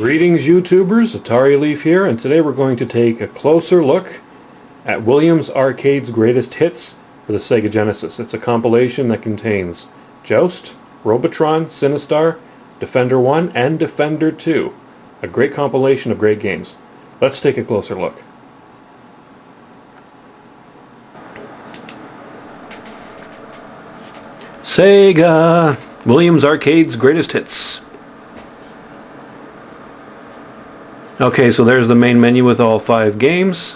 Greetings YouTubers, Atari Leaf here, and today we're going to take a closer look at Williams Arcade's greatest hits for the Sega Genesis. It's a compilation that contains Joust, Robotron, Sinistar, Defender 1, and Defender 2. A great compilation of great games. Let's take a closer look. Sega! Williams Arcade's greatest hits. Okay, so there's the main menu with all 5 games.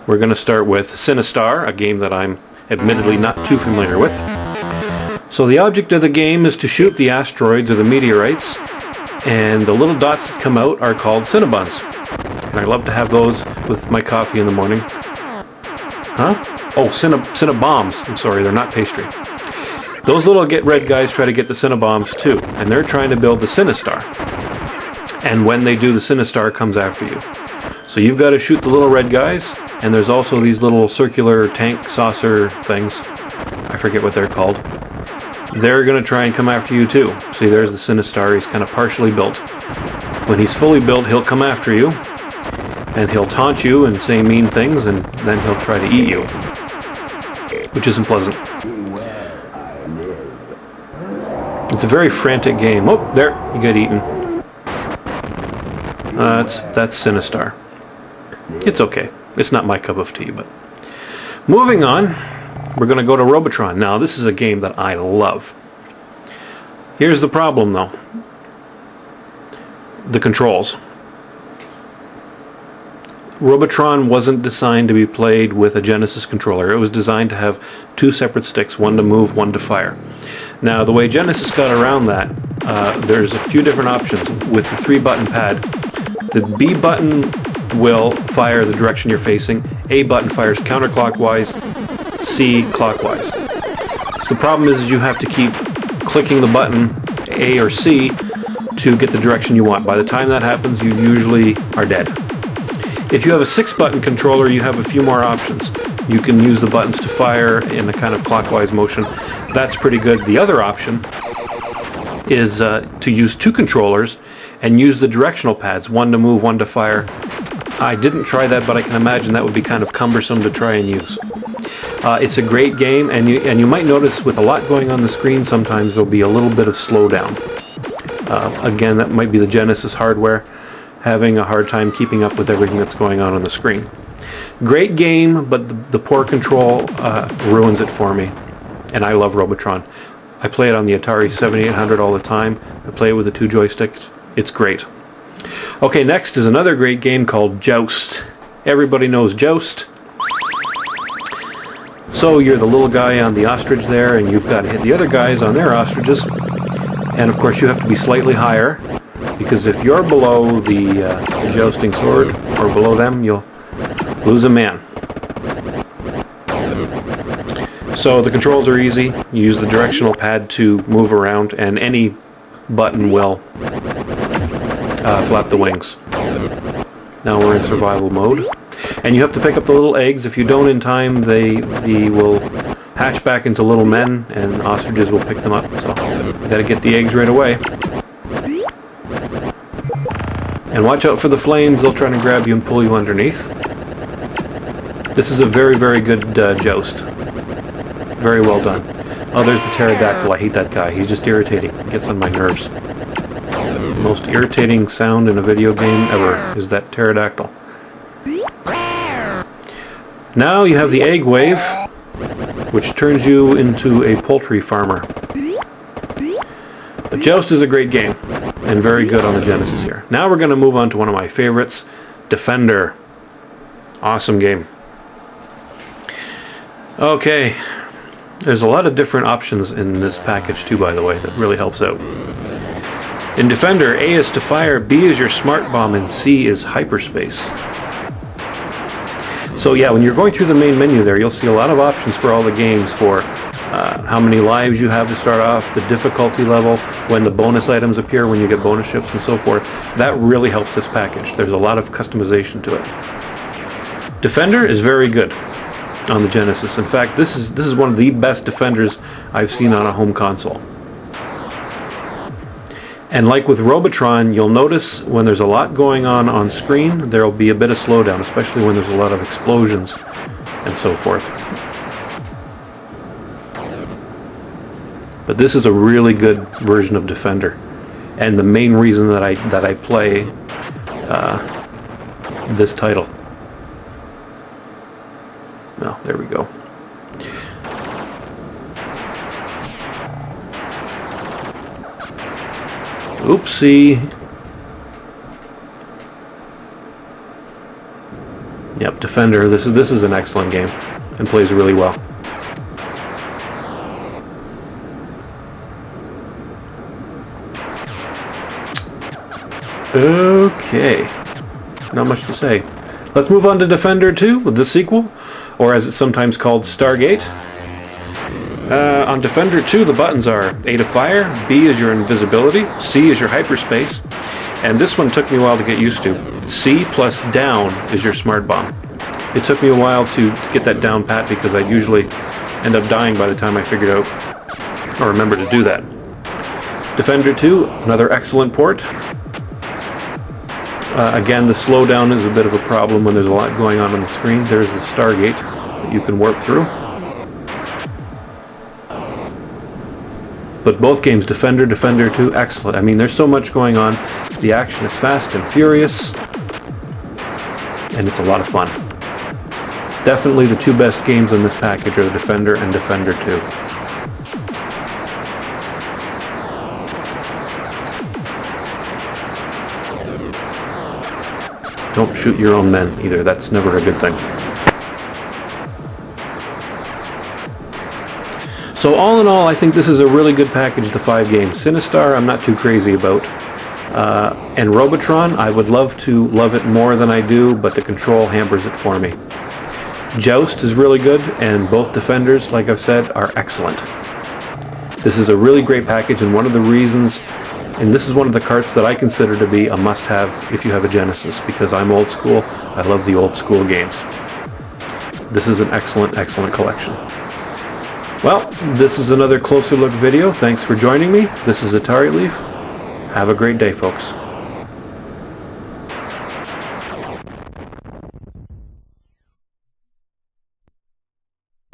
We're going to start with Sinistar, a game that I'm admittedly not too familiar with. So the object of the game is to shoot the asteroids or the meteorites, and the little dots that come out are called Cinnabons. And I love to have those with my coffee in the morning. Huh? Oh, Cinnabombs. I'm sorry, they're not pastry. Those little red guys try to get the Cinnabombs too, and they're trying to build the Sinistar. And when they do, the Sinistar comes after you. So you've got to shoot the little red guys, and there's also these little circular tank saucer things. I forget what they're called. They're going to try and come after you too. See, there's the Sinistar. He's kind of partially built. When he's fully built, he'll come after you, and he'll taunt you and say mean things, and then he'll try to eat you, which isn't pleasant. It's a very frantic game. Oh, there, you get eaten. That's Sinistar. It's okay. It's not my cup of tea, but... Moving on, we're going to go to Robotron. Now, this is a game that I love. Here's the problem, though. The controls. Robotron wasn't designed to be played with a Genesis controller. It was designed to have 2 separate sticks, one to move, one to fire. Now, the way Genesis got around that, there's a few different options. With the 3-button pad, the B button will fire the direction you're facing, A button fires counterclockwise, C clockwise. So the problem is you have to keep clicking the button A or C to get the direction you want. By the time that happens, you usually are dead. If you have a 6-button controller, you have a few more options. You can use the buttons to fire in a kind of clockwise motion. That's pretty good. The other option is to use 2 controllers and use the directional pads, one to move, one to fire. I didn't try that, but I can imagine that would be kind of cumbersome to try and use. It's a great game, and you might notice with a lot going on the screen, sometimes there'll be a little bit of slowdown. Again, that might be the Genesis hardware having a hard time keeping up with everything that's going on the screen. Great game, but the poor control ruins it for me. And I love Robotron. I play it on the Atari 7800 all the time. I play it with the 2 joysticks. It's great. Okay, next is another great game called Joust. Everybody knows Joust. So you're the little guy on the ostrich there, and you've got to hit the other guys on their ostriches. And of course you have to be slightly higher, because if you're below the jousting sword, or below them, you'll lose a man. So the controls are easy. You use the directional pad to move around, and any button will flap the wings. Now we're in survival mode. And you have to pick up the little eggs. If you don't in time, they will hatch back into little men, and ostriches will pick them up. So you gotta get the eggs right away. And watch out for the flames. They'll try to grab you and pull you underneath. This is a very, very good Joust. Very well done. Oh, there's the pterodactyl. I hate that guy. He's just irritating. He gets on my nerves. The most irritating sound in a video game ever is that pterodactyl. Now you have the egg wave, which turns you into a poultry farmer. But Joust is a great game, and very good on the Genesis here. Now we're going to move on to one of my favorites, Defender. Awesome game. Okay. There's a lot of different options in this package too, by the way, that really helps out. In Defender, A is to fire, B is your smart bomb, and C is hyperspace. So yeah, when you're going through the main menu there, you'll see a lot of options for all the games, for how many lives you have to start off, the difficulty level, when the bonus items appear, when you get bonus ships and so forth. That really helps this package. There's a lot of customization to it. Defender is very good on the Genesis. In fact, this is one of the best Defenders I've seen on a home console. And like with Robotron, you'll notice when there's a lot going on screen, there'll be a bit of slowdown, especially when there's a lot of explosions and so forth. But this is a really good version of Defender, and the main reason that I play this title. No, there we go. Oopsie. Yep, Defender. This is an excellent game and plays really well. Okay, not much to say. Let's move on to Defender 2 with the sequel, or as it's sometimes called, Stargate. On Defender 2, the buttons are A to fire, B is your invisibility, C is your hyperspace, and this one took me a while to get used to. C plus down is your smart bomb. It took me a while to get that down pat because I'd usually end up dying by the time I figured out or remember to do that. Defender 2, another excellent port. Again, the slowdown is a bit of a problem when there's a lot going on the screen. There's the Stargate that you can warp through. But both games, Defender, Defender 2, excellent. I mean, there's so much going on. The action is fast and furious, and it's a lot of fun. Definitely the two best games in this package are Defender and Defender 2. Don't shoot your own men either. That's never a good thing. So all in all, I think this is a really good package, the 5 games. Sinistar, I'm not too crazy about. And Robotron, I would love to love it more than I do, but the control hampers it for me. Joust is really good, and both Defenders, like I've said, are excellent. This is a really great package, and one of the reasons, and this is one of the carts that I consider to be a must-have if you have a Genesis, because I'm old school. I love the old school games. This is an excellent, excellent collection. Well, this is another closer look video. Thanks for joining me. This is Atari Leaf. Have a great day, folks.